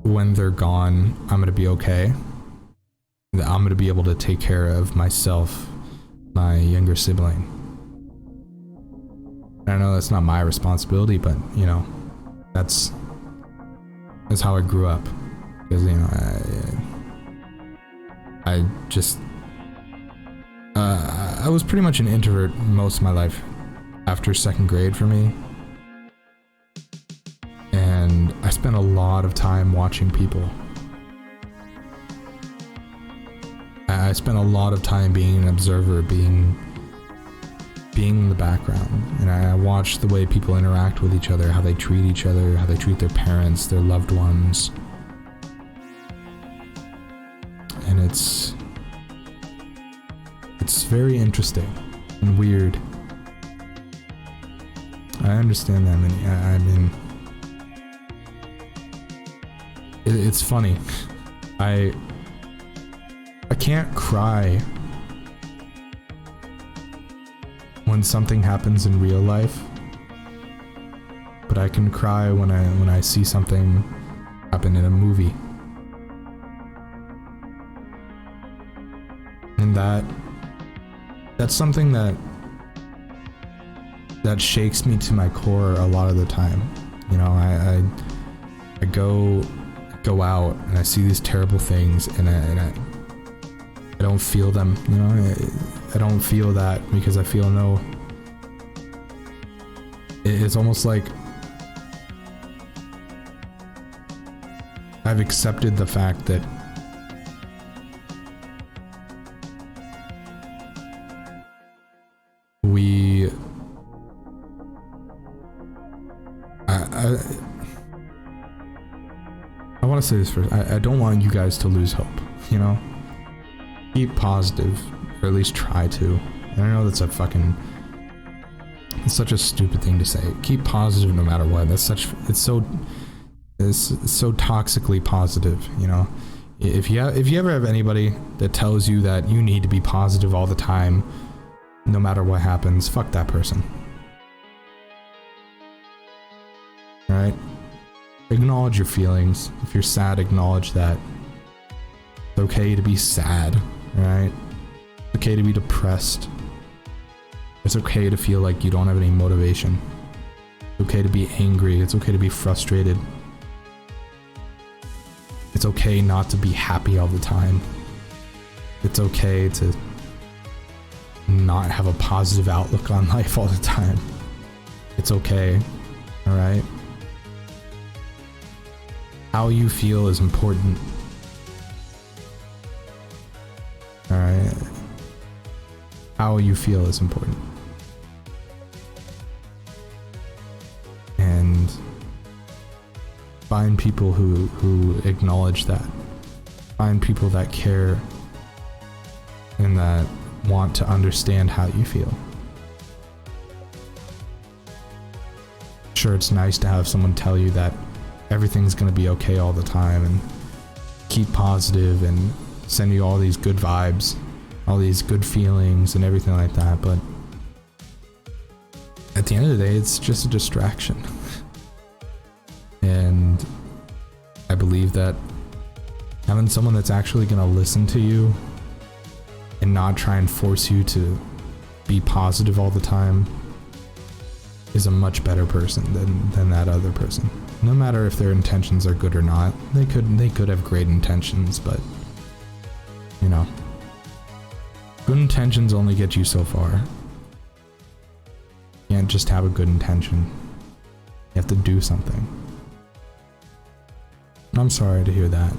when they're gone, I'm gonna be okay. That I'm gonna be able to take care of myself, my younger sibling. I know that's not my responsibility, but you know, that's how I grew up. Because you know, I just I was pretty much an introvert most of my life after 2nd grade for me. And I spent a lot of time watching people. I spent a lot of time being an observer, being in the background. And I watched the way people interact with each other, how they treat each other, how they treat their parents, their loved ones. And it's very interesting and weird. I understand that, I mean, it's funny. I can't cry when something happens in real life, but I can cry when I see something happen in a movie. And that's something that shakes me to my core a lot of the time. You know, I go out and I see these terrible things and I don't feel them, you know. I don't feel that because I feel no. It's almost like I've accepted the fact that I want to say this first. I don't want you guys to lose hope, you know? Keep positive, or at least try to. And I know that's it's such a stupid thing to say. Keep positive no matter what. It's so toxically positive, you know? If you ever have anybody that tells you that you need to be positive all the time, no matter what happens, fuck that person. Alright? Acknowledge your feelings. If you're sad, acknowledge that. It's okay to be sad, alright? It's okay to be depressed. It's okay to feel like you don't have any motivation. It's okay to be angry. It's okay to be frustrated. It's okay not to be happy all the time. It's okay to not have a positive outlook on life all the time. It's okay, alright? How you feel is important. Alright? How you feel is important. And find people who acknowledge that. Find people that care and that want to understand how you feel. Sure, it's nice to have someone tell you that everything's gonna be okay all the time and keep positive and send you all these good vibes, all these good feelings and everything like that, but at the end of the day, it's just a distraction. And I believe that having someone that's actually gonna listen to you and not try and force you to be positive all the time is a much better person than that other person. No matter if their intentions are good or not. They could have great intentions, but you know, good intentions only get you so far. You can't just have a good intention. You have to do something. I'm sorry to hear that.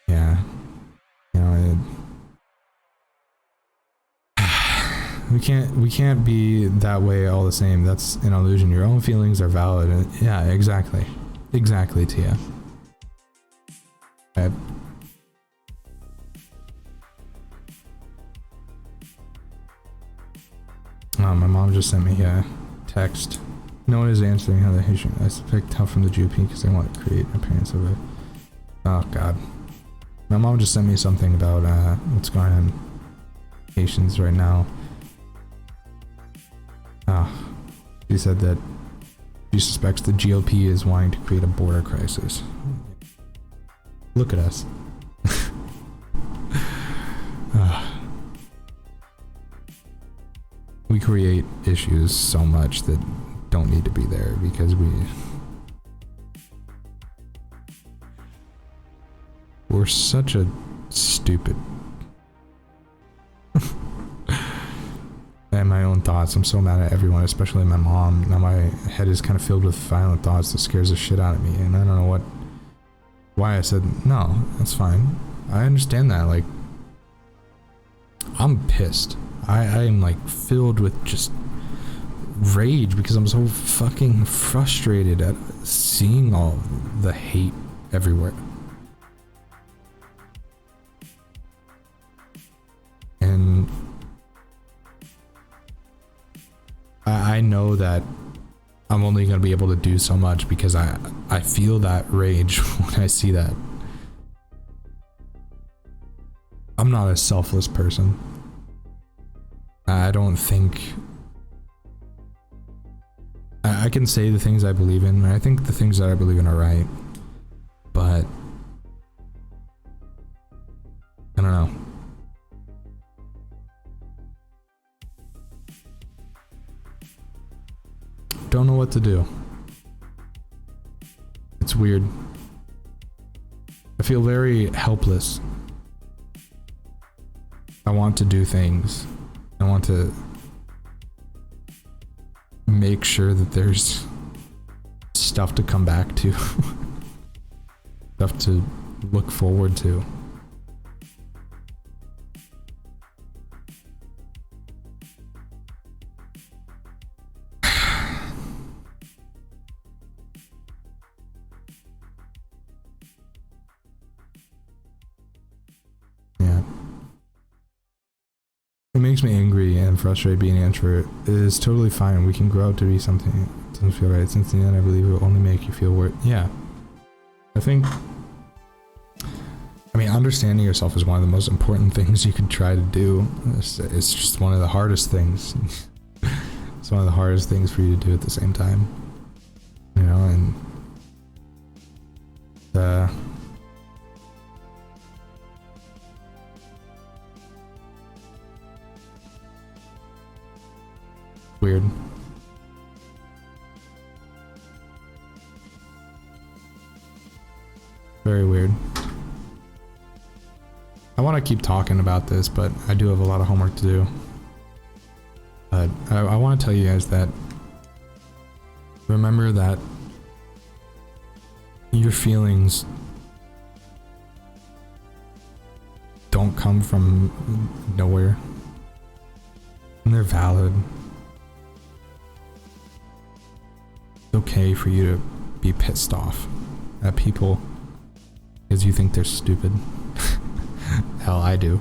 Yeah. You know, we can't be that way all the same. That's an illusion. Your own feelings are valid. Yeah, exactly. Exactly, Tia. Okay. My mom just sent me a text. No one is answering how the Haitian. I picked up from the GOP because they want to create an appearance of it. Oh God. My mom just sent me something about what's going on in Haitians right now. She said that She suspects the GOP is wanting to create a border crisis. Look at us. We create issues so much that don't need to be there because we're such a stupid. And my own thoughts. I'm so mad at everyone, especially my mom. Now my head is kind of filled with violent thoughts that scares the shit out of me, and I don't know why I said no. That's fine. I understand that. Like, I'm pissed. I am like filled with just rage because I'm so fucking frustrated at seeing all the hate everywhere. And I know that I'm only going to be able to do so much because I feel that rage when I see that. I'm not a selfless person. I don't think I can say the things I believe in. I think the things that I believe in are right, but I don't know. Don't know what to do. It's weird. I feel very helpless. I want to do things. I want to make sure that there's stuff to come back to. Stuff to look forward to. It makes me angry and frustrated being an introvert. It is totally fine. We can grow up to be something that doesn't feel right. Since in the end, I believe it will only make you feel worth. Yeah. I think, understanding yourself is one of the most important things you can try to do. It's just one of the hardest things. It's one of the hardest things for you to do at the same time. You know, and weird. Very weird. I want to keep talking about this, but I do have a lot of homework to do. But I want to tell you guys that remember that your feelings don't come from nowhere. And they're valid. It's okay for you to be pissed off at people because you think they're stupid. Hell, I do.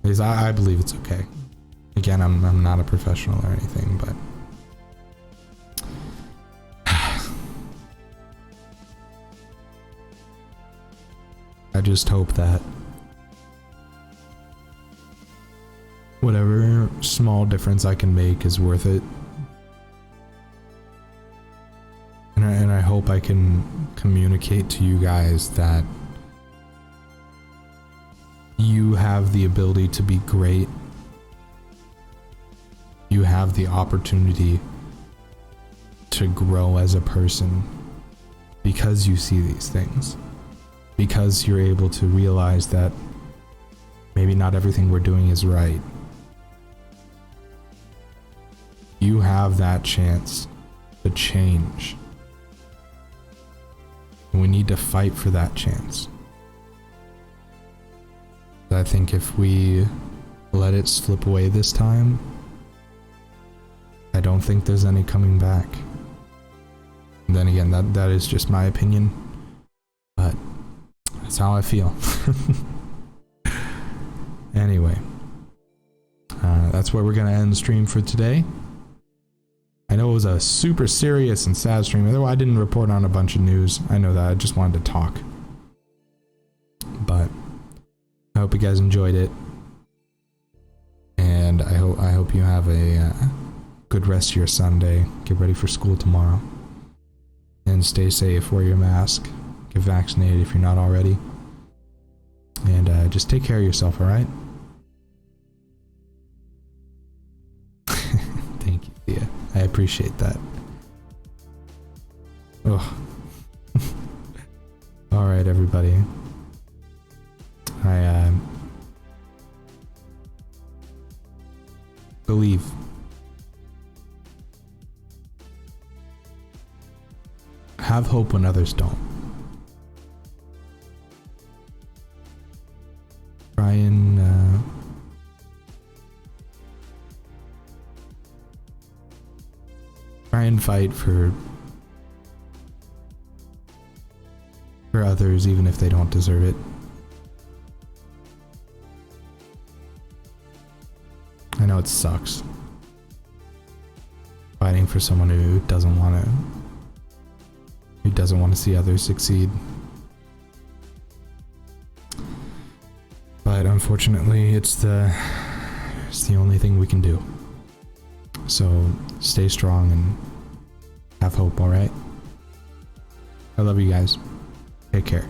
Because I believe it's okay. Again, I'm not a professional or anything, but I just hope that whatever small difference I can make is worth it. And I hope I can communicate to you guys that you have the ability to be great. You have the opportunity to grow as a person because you see these things. Because you're able to realize that maybe not everything we're doing is right. You have that chance to change. And we need to fight for that chance. I think if we let it slip away this time, I don't think there's any coming back. And then again, that is just my opinion, but that's how I feel. Anyway, that's where we're gonna end the stream for today. I know it was a super serious and sad stream, although I didn't report on a bunch of news. I know that, I just wanted to talk. But I hope you guys enjoyed it, and I hope you have a good rest of your Sunday. Get ready for school tomorrow. And stay safe. Wear your mask. Get vaccinated if you're not already. And just take care of yourself, alright? Thank you, Thea. I appreciate that. Oh. Alright, everybody. I believe. Have hope when others don't. Try and fight for others even if they don't deserve it. I know it sucks. Fighting for someone who doesn't want to see others succeed. But unfortunately, it's the only thing we can do. So stay strong and have hope, alright? I love you guys. Take care.